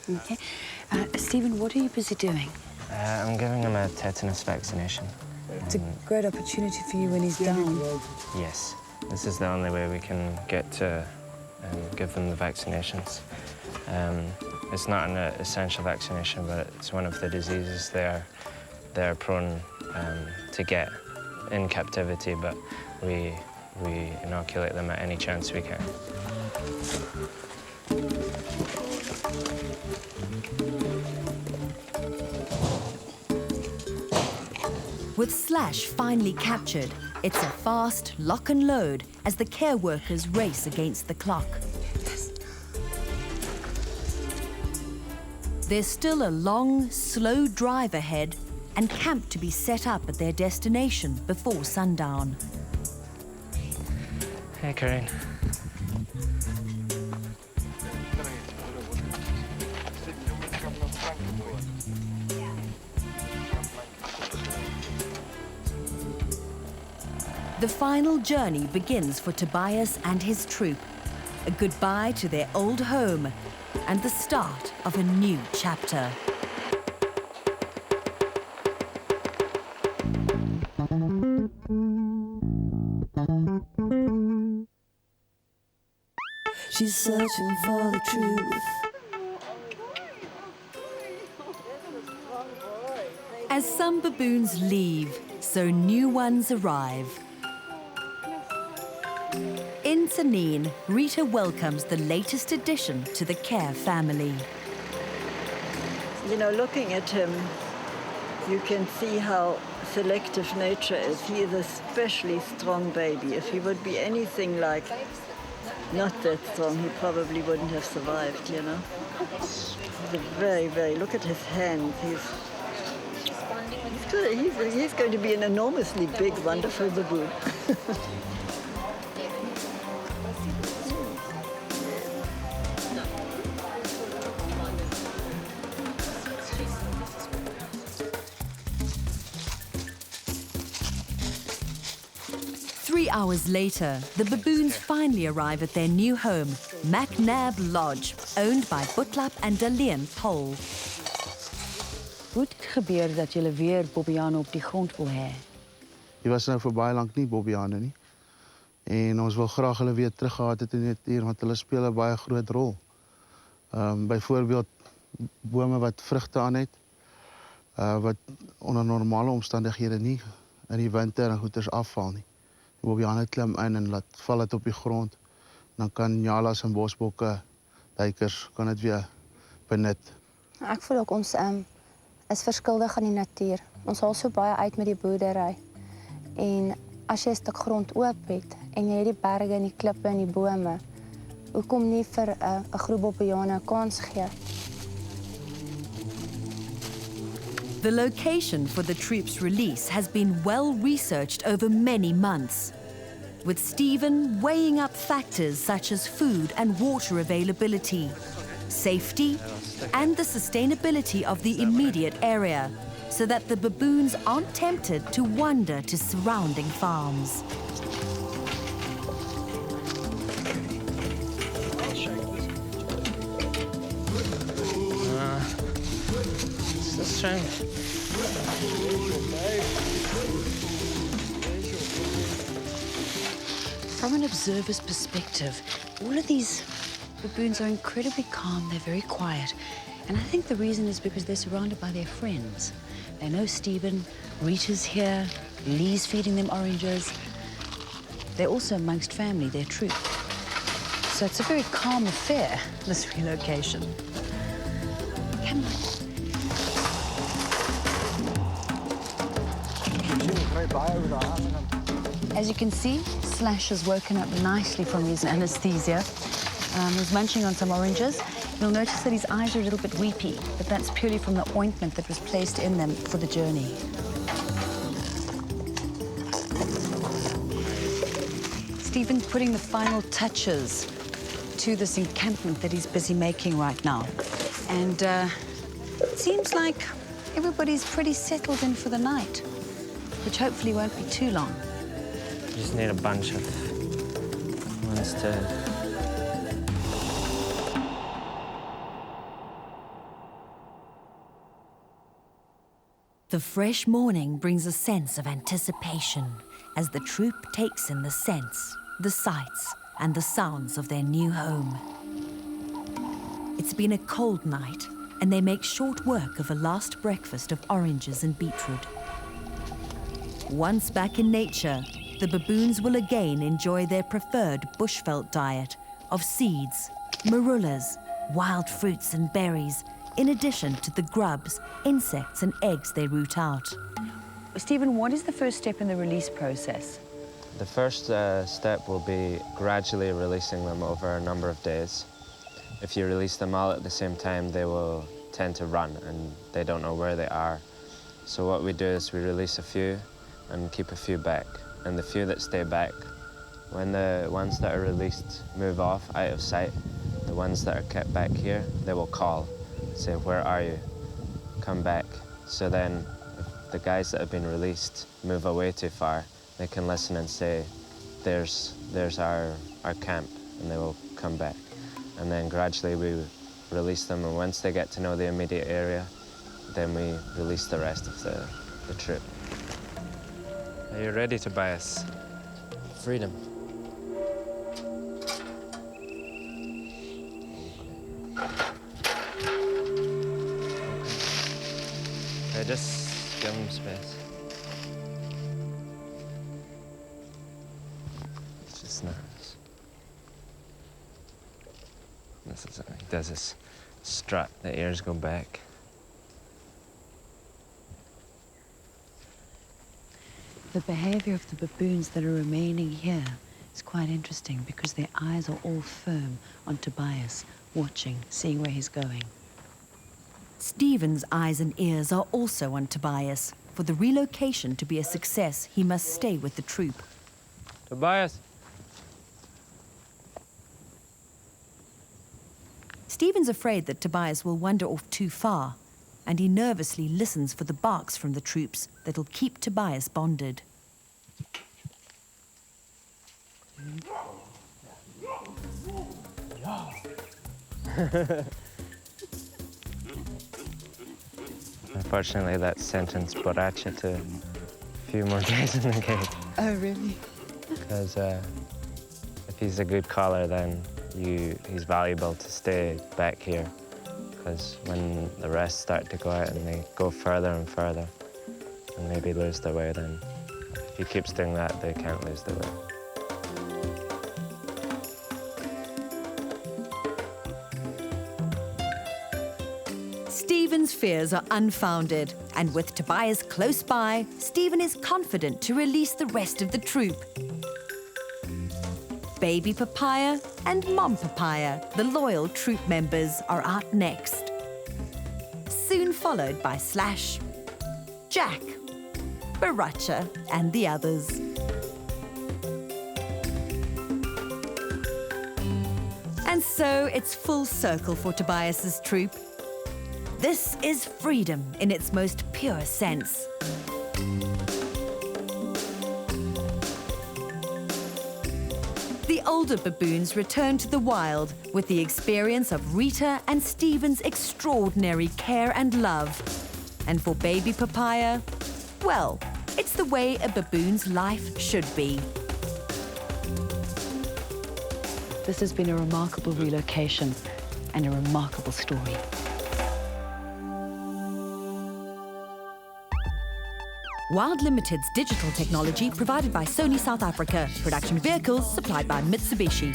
Okay. Stephen, what are you busy doing? I'm giving him a tetanus vaccination. It's a great opportunity for you when he's down. Yes. This is the only way we can get to give them the vaccinations. It's not an essential vaccination, but it's one of the diseases they're prone to get in captivity, but we inoculate them at any chance we can. With Slash finally captured, it's a fast lock and load as the care workers race against the clock. There's still a long, slow drive ahead and camp to be set up at their destination before sundown. Hey, Corinne. The final journey begins for Tobias and his troop. A goodbye to their old home and the start of a new chapter. She's searching for the truth. As some baboons leave, so new ones arrive. In Tanin, Rita welcomes the latest addition to the Care family. You know, looking at him, you can see how selective nature is. He is a especially strong baby. If he would be anything like not that strong, he probably wouldn't have survived, you know. He's a very, look at his hands. He's going to be an enormously big, wonderful baboon. 3 hours later, the baboons finally arrive at their new home, McNab Lodge, owned by Butlap and Dalian Pole. Hoe het gebeur dat jullie weer Bobbejane op die grond wil hê? Die was nou vir baie lank nie Bobbejane nie. En ons wil graag hulle weer teruggehad het in die natuur, want hulle speel 'n baie groot rol. Byvoorbeeld bome wat vrugte aan het, wat onder normale omstandighede nie in die winter en goeters afval nie. Die Bobbejane klim in en laat val dit op die grond. Dan kan nyalas en bosbokke, duikers kan dit weer benut. Ek voel ook ons is verskuldig aan die natuur. Ons haal so baie uit met die boerdery. En as jy 'n stuk grond oop het en jy het die berge en die klippe en die bome, hoekom nie vir 'n groep Bobbejane 'n kans gee? The location for the troop's release has been well researched over many months, with Stephen weighing up factors such as food and water availability, safety, and the sustainability of the immediate area, so that the baboons aren't tempted to wander to surrounding farms. From an observer's perspective, all of these baboons are incredibly calm, they're very quiet. And I think the reason is because they're surrounded by their friends. They know Stephen, Rita's here, Lee's feeding them oranges. They're also amongst family, their troop. So it's a very calm affair, this relocation. Come on. As you can see, Slash has woken up nicely from his anesthesia. He's munching on some oranges. You'll notice that his eyes are a little bit weepy, but that's purely from the ointment that was placed in them for the journey. Stephen's putting the final touches to this encampment that he's busy making right now. And it seems like everybody's pretty settled in for the night, which hopefully won't be too long. You just need a bunch of ones to... The fresh morning brings a sense of anticipation as the troop takes in the scents, the sights, and the sounds of their new home. It's been a cold night, and they make short work of a last breakfast of oranges and beetroot. Once back in nature, the baboons will again enjoy their preferred bushveld diet of seeds, marullas, wild fruits and berries, in addition to the grubs, insects and eggs they root out. Stephen, what is the first step in the release process? The first step will be gradually releasing them over a number of days. If you release them all at the same time, they will tend to run and they don't know where they are. So what we do is we release a few and keep a few back. And the few that stay back, when the ones that are released move off out of sight, the ones that are kept back here, they will call, say, "Where are you? Come back." So then if the guys that have been released move away too far, they can listen and say, there's our camp, and they will come back. And then gradually we release them, and once they get to know the immediate area, then we release the rest of the troop. Are you ready, Tobias? Freedom. Okay, just give them space. It's just nervous. This is he does this strut, the ears go back. The behavior of the baboons that are remaining here is quite interesting because their eyes are all firm on Tobias, watching, seeing where he's going. Stephen's eyes and ears are also on Tobias. For the relocation to be a success, he must stay with the troop. Tobias! Stephen's afraid that Tobias will wander off too far, and he nervously listens for the barks from the troops that'll keep Tobias bonded. Unfortunately, that sentence Boracha to a few more days in the cage. Oh, really? Because if he's a good caller, then he's valuable to stay back here. Because when the rest start to go out and they go further and further and maybe lose their way, then if he keeps doing that, they can't lose their way. Stephen's fears are unfounded, and with Tobias close by, Stephen is confident to release the rest of the troop. Baby Papaya and Mom Papaya, the loyal troop members, are out next. Soon followed by Slash, Jack, Baracha, and the others. And so it's full circle for Tobias's troop. This is freedom in its most pure sense. The older baboons return to the wild with the experience of Rita and Stephen's extraordinary care and love. And for Baby Papaya, well, it's the way a baboon's life should be. This has been a remarkable relocation and a remarkable story. Wild Limited's digital technology provided by Sony South Africa. Production vehicles supplied by Mitsubishi.